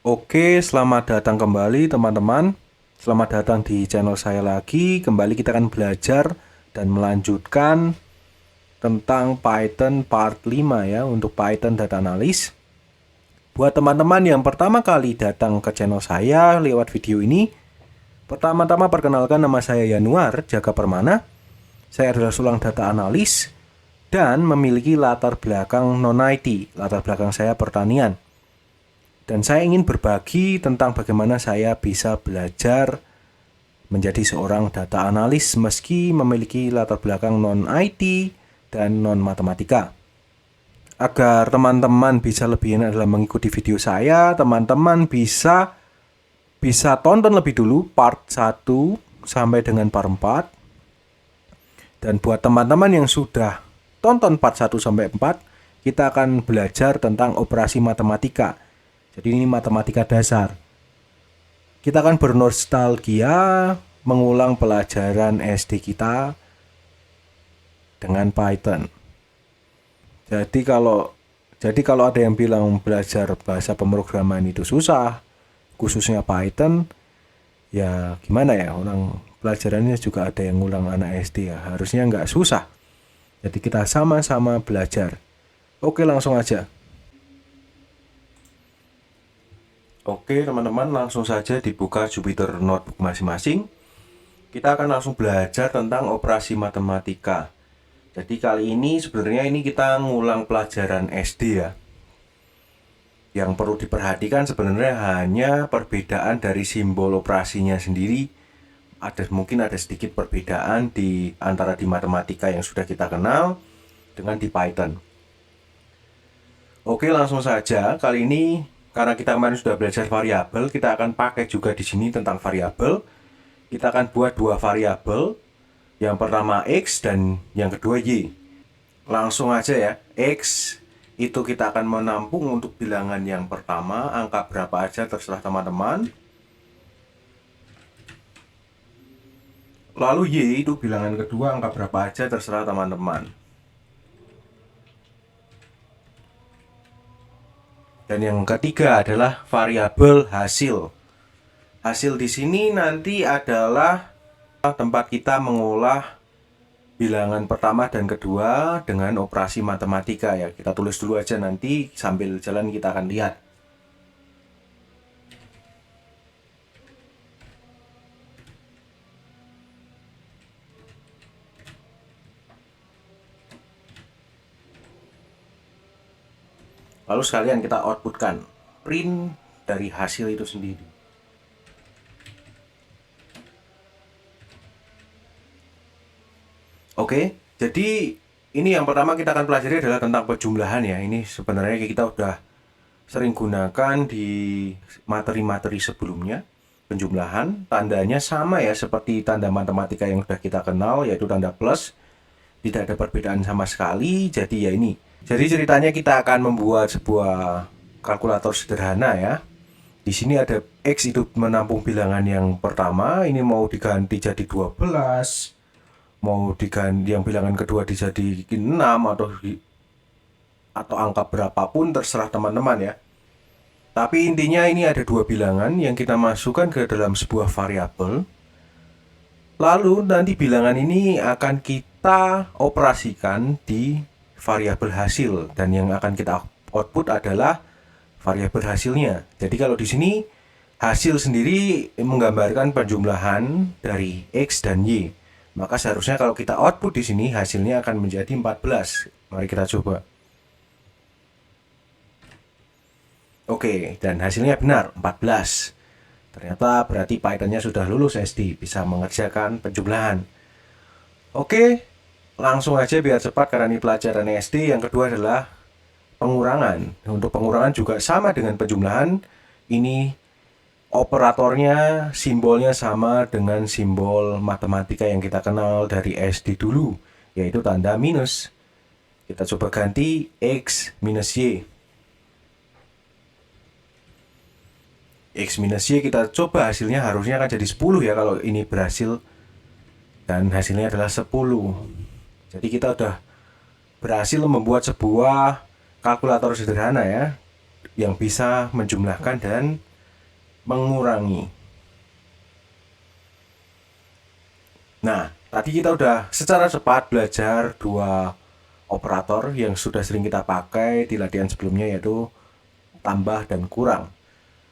Oke, selamat datang kembali teman-teman. Selamat datang di channel saya lagi. Kembali kita akan belajar dan melanjutkan tentang Python part 5 ya, untuk Python Data Analysis. Buat teman-teman yang pertama kali datang ke channel saya lewat video ini, pertama-tama perkenalkan, nama saya Yanuar Jaga Permana. Saya adalah seorang data analis dan memiliki latar belakang non-IT. Latar belakang saya pertanian. Dan saya ingin berbagi tentang bagaimana saya bisa belajar menjadi seorang data analis meski memiliki latar belakang non-IT dan non-matematika. Agar teman-teman bisa lebih enak dalam mengikuti video saya, teman-teman bisa tonton lebih dulu part 1 sampai dengan part 4. Dan buat teman-teman yang sudah tonton part 1 sampai 4, kita akan belajar tentang operasi matematika. Jadi ini matematika dasar. Kita akan bernostalgia mengulang pelajaran SD kita dengan Python. Jadi kalau ada yang bilang belajar bahasa pemrograman itu susah, khususnya Python, ya gimana ya, orang pelajarannya juga ada yang ngulang anak SD ya. Harusnya nggak susah. Jadi kita sama-sama belajar. Oke, langsung aja. Oke teman-teman, langsung saja dibuka Jupyter Notebook masing-masing. Kita akan langsung belajar tentang operasi matematika. Jadi kali ini sebenarnya kita ngulang pelajaran SD ya. Yang perlu diperhatikan sebenarnya hanya perbedaan dari simbol operasinya sendiri. Mungkin ada sedikit perbedaan antara di matematika yang sudah kita kenal dengan di Python. Oke, langsung saja. Kali ini karena kita kemarin sudah belajar variabel, kita akan pakai juga di sini tentang variabel. Kita akan buat dua variabel. Yang pertama X dan yang kedua Y. Langsung aja ya. X itu kita akan menampung untuk bilangan yang pertama, angka berapa aja terserah teman-teman. Lalu Y itu bilangan kedua, angka berapa aja terserah teman-teman. Dan yang ketiga adalah variabel hasil. Hasil di sini nanti adalah tempat kita mengolah bilangan pertama dan kedua dengan operasi matematika ya. Kita tulis dulu aja, nanti sambil jalan kita akan lihat. Lalu sekalian kita outputkan, print dari hasil itu sendiri. Oke, jadi ini yang pertama kita akan pelajari adalah tentang penjumlahan ya. Ini sebenarnya kita udah sering gunakan di materi-materi sebelumnya. Penjumlahan, tandanya sama ya seperti tanda matematika yang sudah kita kenal, yaitu tanda plus. Tidak ada perbedaan sama sekali, jadi ya ini. Jadi ceritanya kita akan membuat sebuah kalkulator sederhana ya. Di sini ada X itu menampung bilangan yang pertama, ini mau diganti jadi 12, mau diganti yang bilangan kedua dijadikan 6 atau angka berapapun terserah teman-teman ya. Tapi intinya ini ada dua bilangan yang kita masukkan ke dalam sebuah variabel. Lalu nanti bilangan ini akan kita operasikan di variabel hasil, dan yang akan kita output adalah variabel hasilnya. Jadi kalau di sini hasil sendiri menggambarkan penjumlahan dari X dan Y. Maka seharusnya kalau kita output di sini hasilnya akan menjadi 14. Mari kita coba. Oke, dan hasilnya benar 14. Ternyata berarti Python-nya sudah lulus SD, bisa mengerjakan penjumlahan. Oke, langsung aja biar cepat karena ini pelajaran SD. Yang kedua adalah pengurangan. Untuk pengurangan juga sama dengan penjumlahan. Ini operatornya, simbolnya sama dengan simbol matematika yang kita kenal dari SD dulu, yaitu tanda minus. Kita coba ganti X minus Y. X minus Y kita coba hasilnya harusnya akan jadi 10 ya kalau ini berhasil. Dan hasilnya adalah 10. Jadi kita udah berhasil membuat sebuah kalkulator sederhana ya, yang bisa menjumlahkan dan mengurangi. Nah, tadi kita udah secara cepat belajar dua operator yang sudah sering kita pakai di latihan sebelumnya, yaitu tambah dan kurang.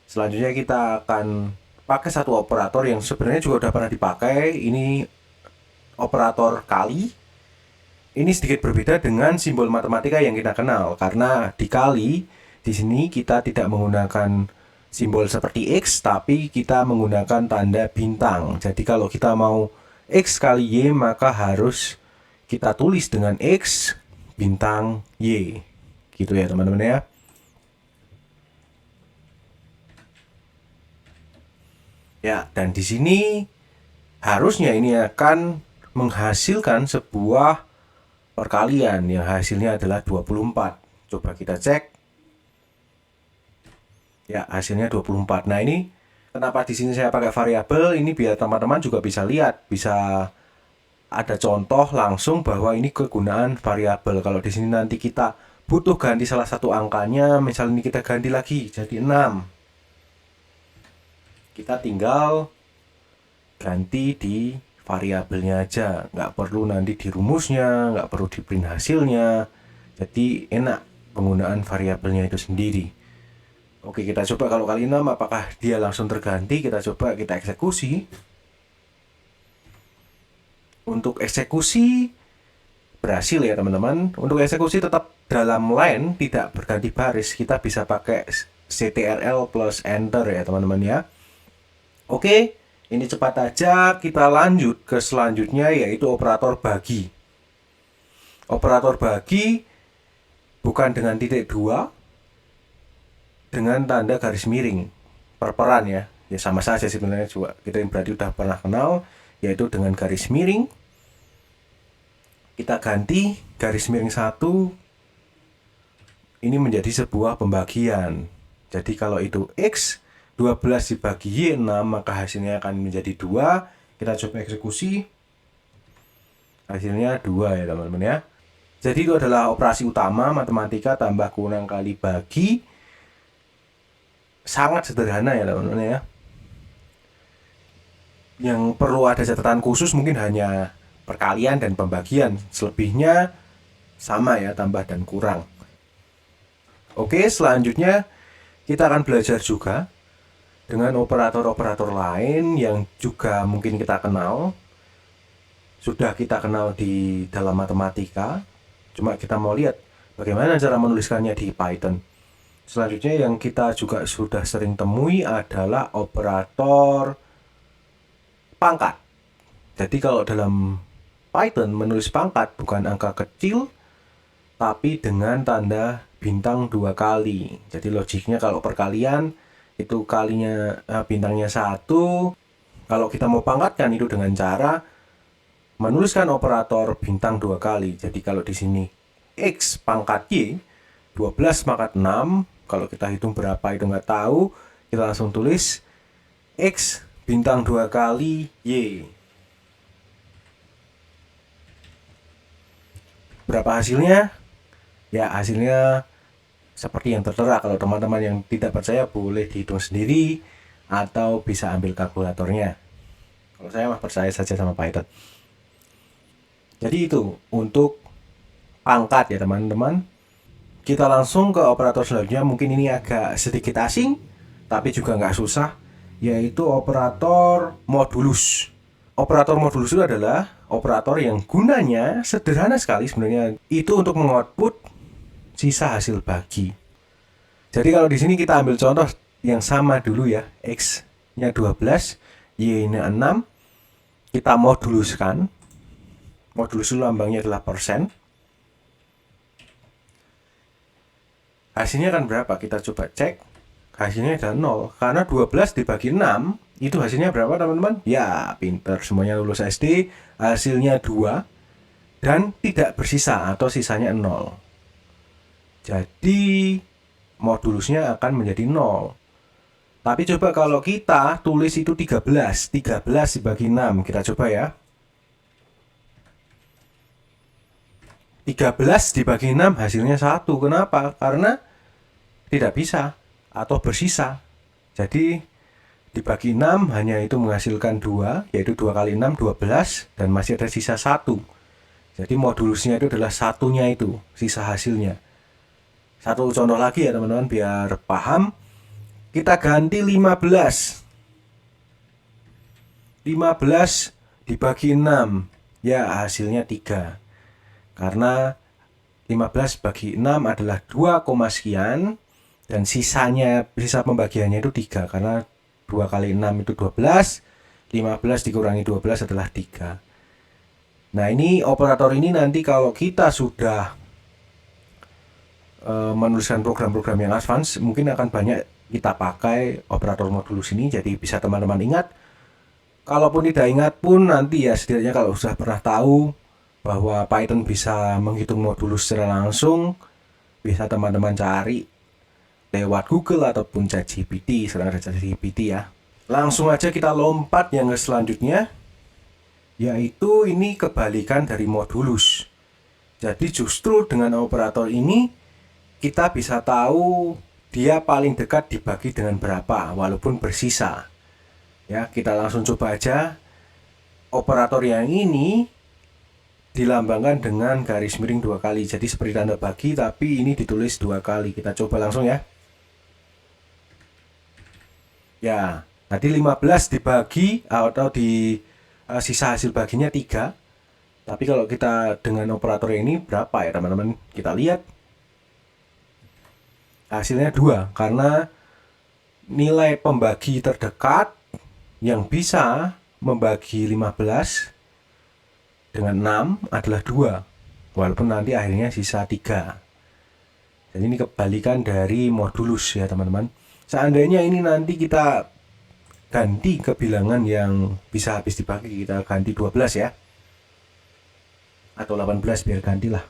Selanjutnya kita akan pakai satu operator yang sebenarnya juga udah pernah dipakai. Ini operator kali. Ini sedikit berbeda dengan simbol matematika yang kita kenal, karena di kali di sini kita tidak menggunakan simbol seperti X, tapi kita menggunakan tanda bintang. Jadi kalau kita mau X kali Y, maka harus kita tulis dengan X bintang Y. Gitu ya teman-teman ya. Ya, dan di sini harusnya ini akan menghasilkan sebuah perkalian yang hasilnya adalah 24. Coba kita cek. Ya, hasilnya 24. Nah, ini kenapa di sini saya pakai variabel? Ini biar teman-teman juga bisa lihat, bisa ada contoh langsung bahwa ini kegunaan variabel. Kalau di sini nanti kita butuh ganti salah satu angkanya, misalnya ini kita ganti lagi jadi 6. Kita tinggal ganti di variabelnya aja, nggak perlu nanti di rumusnya, nggak perlu di print hasilnya. Jadi enak penggunaan variabelnya itu sendiri. Oke, kita coba kalau kali 6 apakah dia langsung terganti. Kita coba kita eksekusi. Untuk eksekusi berhasil ya teman-teman. Untuk eksekusi tetap dalam line, tidak berganti baris. Kita bisa pakai CTRL plus enter ya teman-teman ya. Oke, ini cepat aja kita lanjut ke selanjutnya, yaitu operator bagi. Operator bagi bukan dengan titik 2, dengan tanda garis miring perperan ya. Ya sama saja sebenarnya, juga kita berarti udah pernah kenal, yaitu dengan garis miring. Kita ganti garis miring 1 ini menjadi sebuah pembagian. Jadi kalau itu X 12 dibagi Y 6, maka hasilnya akan menjadi 2. Kita coba eksekusi. Hasilnya 2 ya teman-teman ya. Jadi itu adalah operasi utama matematika tambah kurang kali bagi. Sangat sederhana ya teman-teman ya. Yang perlu ada catatan khusus mungkin hanya perkalian dan pembagian. Selebihnya sama ya, tambah dan kurang. Oke, selanjutnya kita akan belajar juga dengan operator-operator lain yang juga mungkin kita kenal. Sudah kita kenal di dalam matematika. Cuma kita mau lihat bagaimana cara menuliskannya di Python. Selanjutnya yang kita juga sudah sering temui adalah operator pangkat. Jadi kalau dalam Python menulis pangkat bukan angka kecil, tapi dengan tanda bintang 2 kali. Jadi logiknya kalau perkalian itu kalinya bintangnya 1. Kalau kita mau pangkatkan itu dengan cara menuliskan operator bintang 2 kali. Jadi kalau di sini X pangkat Y 12 pangkat 6, kalau kita hitung berapa itu nggak tahu, kita langsung tulis X bintang 2 kali Y. Berapa hasilnya? Ya, hasilnya seperti yang tertera. Kalau teman-teman yang tidak percaya boleh dihitung sendiri atau bisa ambil kalkulatornya. Kalau saya mah percaya saja sama Python. Jadi itu untuk pangkat ya teman-teman. Kita langsung ke operator selanjutnya. Mungkin ini agak sedikit asing, tapi juga nggak susah, yaitu operator modulus. Operator modulus itu adalah operator yang gunanya sederhana sekali sebenarnya. Itu untuk mengoutput sisa hasil bagi. Jadi kalau di sini kita ambil contoh yang sama dulu ya. X-nya 12, Y-nya 6. Kita moduluskan. Modulus itu lambangnya adalah persen. Hasilnya kan berapa? Kita coba cek. Hasilnya adalah 0. Karena 12 dibagi 6, itu hasilnya berapa teman-teman? Ya, pinter. Semuanya lulus SD. Hasilnya 2. Dan tidak bersisa atau sisanya 0. Jadi, modulusnya akan menjadi 0. Tapi coba kalau kita tulis itu 13. 13 dibagi 6. Kita coba ya. 13 dibagi 6 hasilnya 1. Kenapa? Karena tidak bisa atau bersisa. Jadi dibagi 6 hanya itu menghasilkan 2, yaitu 2 kali 6, 12, dan masih ada sisa 1. Jadi modulusnya itu adalah satunya itu, sisa hasilnya. Satu contoh lagi ya teman-teman biar paham. Kita ganti 15. 15 dibagi 6, ya hasilnya 3. Karena 15 bagi 6 adalah 2, sekian. Dan sisa pembagiannya itu 3. Karena 2 kali 6 itu 12. 15 dikurangi 12 adalah 3. Nah ini operator ini nanti kalau kita sudah menuliskan program-program yang advance, mungkin akan banyak kita pakai operator modulus ini. Jadi bisa teman-teman ingat. Kalaupun tidak ingat pun nanti ya setidaknya kalau sudah pernah tahu bahwa Python bisa menghitung modulus secara langsung, bisa teman-teman cari lewat Google ataupun ChatGPT. Sekarang ada ChatGPT ya. Langsung aja kita lompat yang ke selanjutnya, yaitu ini kebalikan dari modulus. Jadi justru dengan operator ini kita bisa tahu dia paling dekat dibagi dengan berapa walaupun bersisa. Ya, kita langsung coba aja. Operator yang ini dilambangkan dengan garis miring 2 kali. Jadi seperti tanda bagi tapi ini ditulis 2 kali. Kita coba langsung ya. Ya, tadi 15 dibagi atau di sisa hasil baginya 3. Tapi kalau kita dengan operator ini berapa ya teman-teman? Kita lihat. Hasilnya 2 karena nilai pembagi terdekat yang bisa membagi 15 dengan 6 adalah 2, walaupun nanti akhirnya sisa 3. Jadi ini kebalikan dari modulus ya teman-teman. Seandainya ini nanti kita ganti ke bilangan yang bisa habis dibagi, kita ganti 12 ya, atau 18 biar gantilah.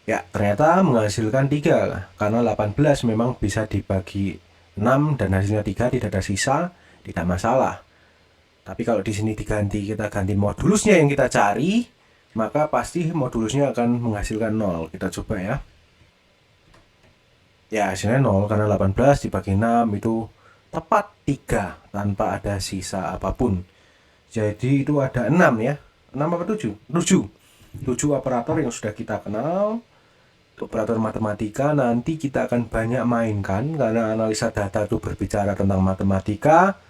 Ya, ternyata menghasilkan 3 karena 18 memang bisa dibagi 6 dan hasilnya 3, tidak ada sisa, tidak masalah. Tapi kalau di sini kita ganti modulusnya yang kita cari, maka pasti modulusnya akan menghasilkan 0. Kita coba ya. Ya, hasilnya 0 karena 18 dibagi 6 itu tepat 3 tanpa ada sisa apapun. Jadi itu ada 6 ya. 6 apa 7? 7 operator yang sudah kita kenal. Operator matematika nanti kita akan banyak mainkan karena analisa data itu berbicara tentang matematika,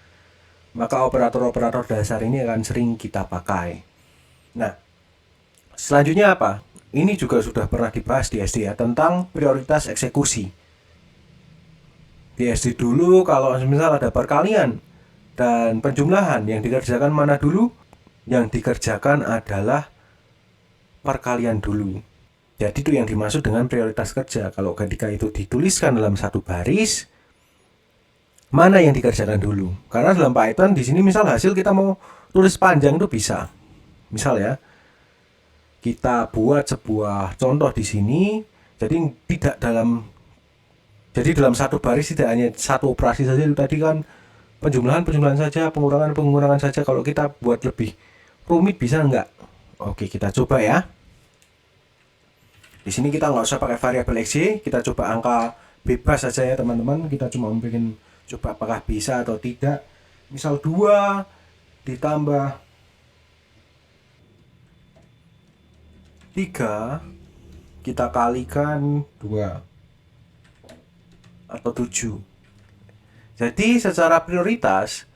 maka operator-operator dasar ini akan sering kita pakai. Nah, selanjutnya apa? Ini juga sudah pernah dibahas di SD ya, tentang prioritas eksekusi. Di SD dulu kalau misal ada perkalian dan penjumlahan, yang dikerjakan mana dulu? Yang dikerjakan adalah perkalian dulu. Jadi itu yang dimaksud dengan prioritas kerja. Kalau ketika itu dituliskan dalam satu baris, mana yang dikerjakan dulu? Karena dalam Python di sini misal hasil kita mau tulis panjang itu bisa. Misal ya, kita buat sebuah contoh di sini. Jadi dalam satu baris tidak hanya satu operasi saja. Itu tadi kan penjumlahan saja, pengurangan saja. Kalau kita buat lebih rumit bisa enggak? Oke, kita coba ya. Di sini kita nggak usah pakai variabel x, kita coba angka bebas saja ya teman-teman. Kita cuma bikin coba apakah bisa atau tidak. Misal 2 ditambah 3 kita kalikan 2 atau 7. Jadi secara prioritas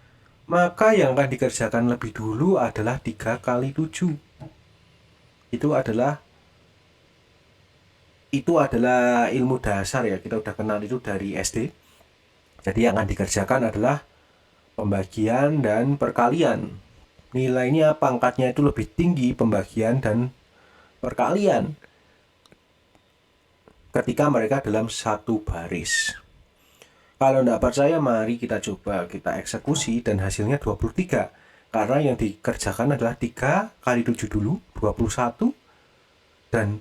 maka yang akan dikerjakan lebih dulu adalah 3 kali 7. Itu adalah ilmu dasar ya, kita udah kenal itu dari SD. Jadi yang akan dikerjakan adalah pembagian dan perkalian. Nilainya pangkatnya itu lebih tinggi pembagian dan perkalian ketika mereka dalam satu baris. Kalau tidak percaya, mari kita coba kita eksekusi dan hasilnya 23. Karena yang dikerjakan adalah 3 kali 7 dulu, 21. Dan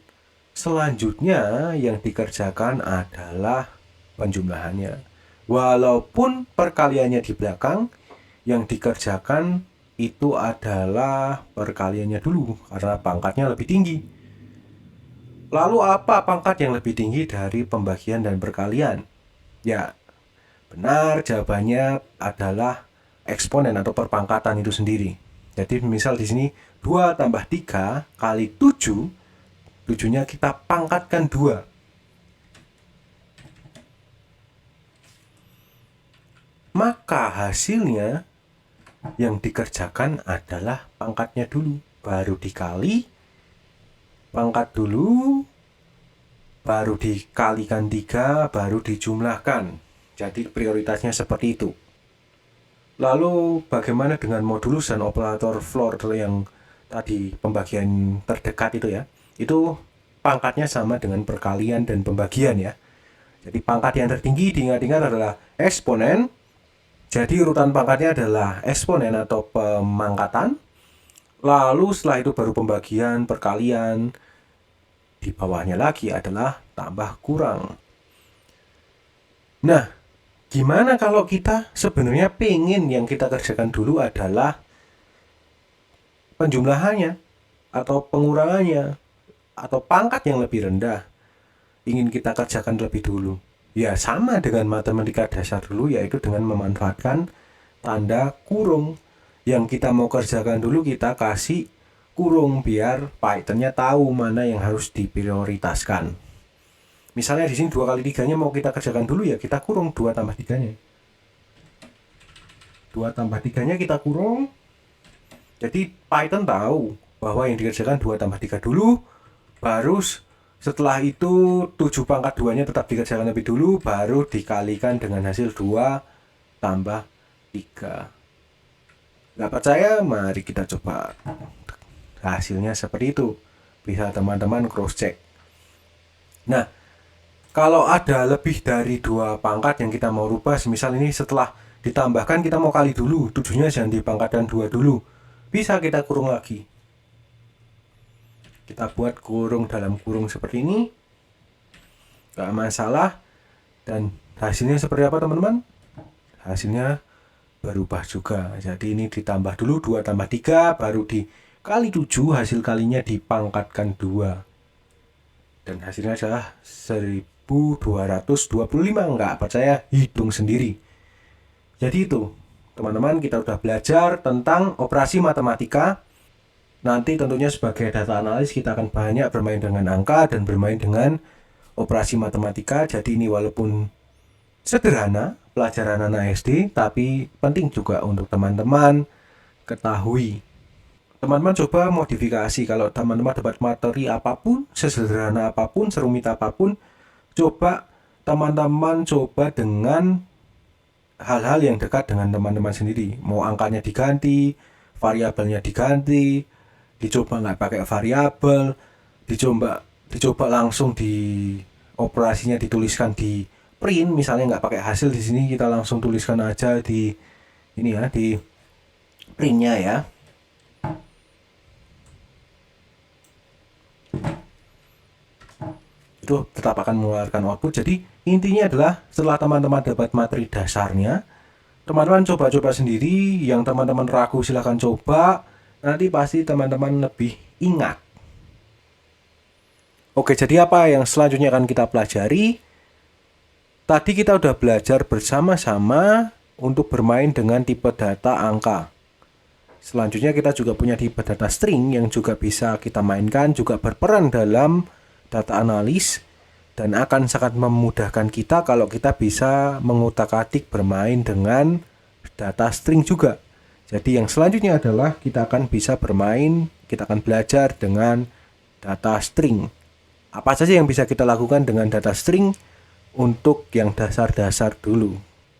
selanjutnya yang dikerjakan adalah penjumlahannya. Walaupun perkaliannya di belakang, yang dikerjakan itu adalah perkaliannya dulu karena pangkatnya lebih tinggi. Lalu apa pangkat yang lebih tinggi dari pembagian dan perkalian? Ya, benar, jawabannya adalah eksponen atau perpangkatan itu sendiri. Jadi misal di sini 2 tambah 3 kali 7, 7-nya kita pangkatkan 2. Maka hasilnya yang dikerjakan adalah pangkatnya dulu, baru dikali, pangkat dulu, baru dikalikan 3, baru dijumlahkan. Jadi prioritasnya seperti itu. Lalu bagaimana dengan modulus dan operator floor yang tadi pembagian terdekat itu ya? Itu pangkatnya sama dengan perkalian dan pembagian ya. Jadi pangkat yang tertinggi diingat-ingat adalah eksponen. Jadi urutan pangkatnya adalah eksponen atau pemangkatan. Lalu setelah itu baru pembagian, perkalian. Di bawahnya lagi adalah tambah kurang. Nah, gimana kalau kita sebenarnya pengen yang kita kerjakan dulu adalah penjumlahannya atau pengurangannya atau pangkat yang lebih rendah ingin kita kerjakan lebih dulu. Ya sama dengan matematika dasar dulu, yaitu dengan memanfaatkan tanda kurung. Yang kita mau kerjakan dulu kita kasih kurung biar Python-nya tahu mana yang harus diprioritaskan. Misalnya di sini 2 kali 3-nya mau kita kerjakan dulu, ya kita kurung 2 tambah 3-nya. 2 tambah 3-nya kita kurung. Jadi Python tahu bahwa yang dikerjakan 2 tambah 3 dulu, baru setelah itu 7 pangkat 2-nya tetap dikerjakan lebih dulu, baru dikalikan dengan hasil 2 tambah 3. Nggak percaya? Mari kita coba. Hasilnya seperti itu. Bisa teman-teman cross check. Nah, kalau ada lebih dari 2 pangkat yang kita mau rubah, misal ini setelah ditambahkan kita mau kali dulu, 7-nya jangan dipangkatkan 2 dulu. Bisa kita kurung lagi. Kita buat kurung dalam kurung seperti ini. Gak masalah. Dan hasilnya seperti apa teman-teman? Hasilnya berubah juga. Jadi ini ditambah dulu 2 tambah 3, baru dikali 7, hasil kalinya dipangkatkan 2. Dan hasilnya adalah 1225. Nggak percaya? Hitung sendiri. Jadi itu, teman-teman, kita udah belajar tentang operasi matematika. Nanti tentunya sebagai data analis kita akan banyak bermain dengan angka dan bermain dengan operasi matematika. Jadi ini walaupun sederhana pelajaran anak SD, tapi penting juga untuk teman-teman ketahui. Teman-teman coba modifikasi, kalau teman-teman dapat materi apapun, sesederhana apapun, serumit apapun, coba teman-teman coba dengan hal-hal yang dekat dengan teman-teman sendiri. Mau angkanya diganti, variabelnya diganti, dicoba nggak pakai variabel, dicoba langsung di operasinya dituliskan di print, misalnya nggak pakai hasil di sini kita langsung tuliskan aja di ini ya, di printnya ya. Itu tetap akan mengeluarkan output. Jadi intinya adalah setelah teman-teman dapat materi dasarnya, teman-teman coba-coba sendiri. Yang teman-teman ragu silahkan coba, nanti pasti teman-teman lebih ingat. Oke, jadi apa yang selanjutnya akan kita pelajari? Tadi kita udah belajar bersama-sama untuk bermain dengan tipe data angka. Selanjutnya kita juga punya tipe data string yang juga bisa kita mainkan, juga berperan dalam data analis, dan akan sangat memudahkan kita kalau kita bisa mengutak-atik bermain dengan data string juga. Jadi yang selanjutnya adalah kita akan bisa bermain, kita akan belajar dengan data string. Apa saja yang bisa kita lakukan dengan data string untuk yang dasar-dasar dulu.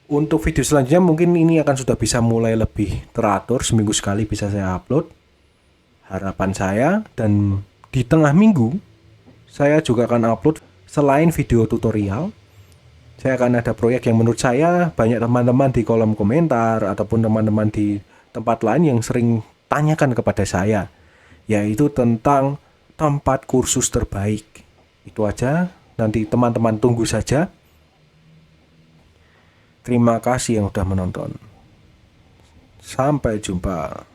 Untuk video selanjutnya mungkin ini akan sudah bisa mulai lebih teratur, seminggu sekali bisa saya upload. Harapan saya, dan di tengah minggu saya juga akan upload selain video tutorial. Saya akan ada proyek yang menurut saya banyak teman-teman di kolom komentar ataupun teman-teman di tempat lain yang sering tanyakan kepada saya, yaitu tentang tempat kursus terbaik. Itu aja, nanti teman-teman tunggu saja. Terima kasih yang sudah menonton. Sampai jumpa.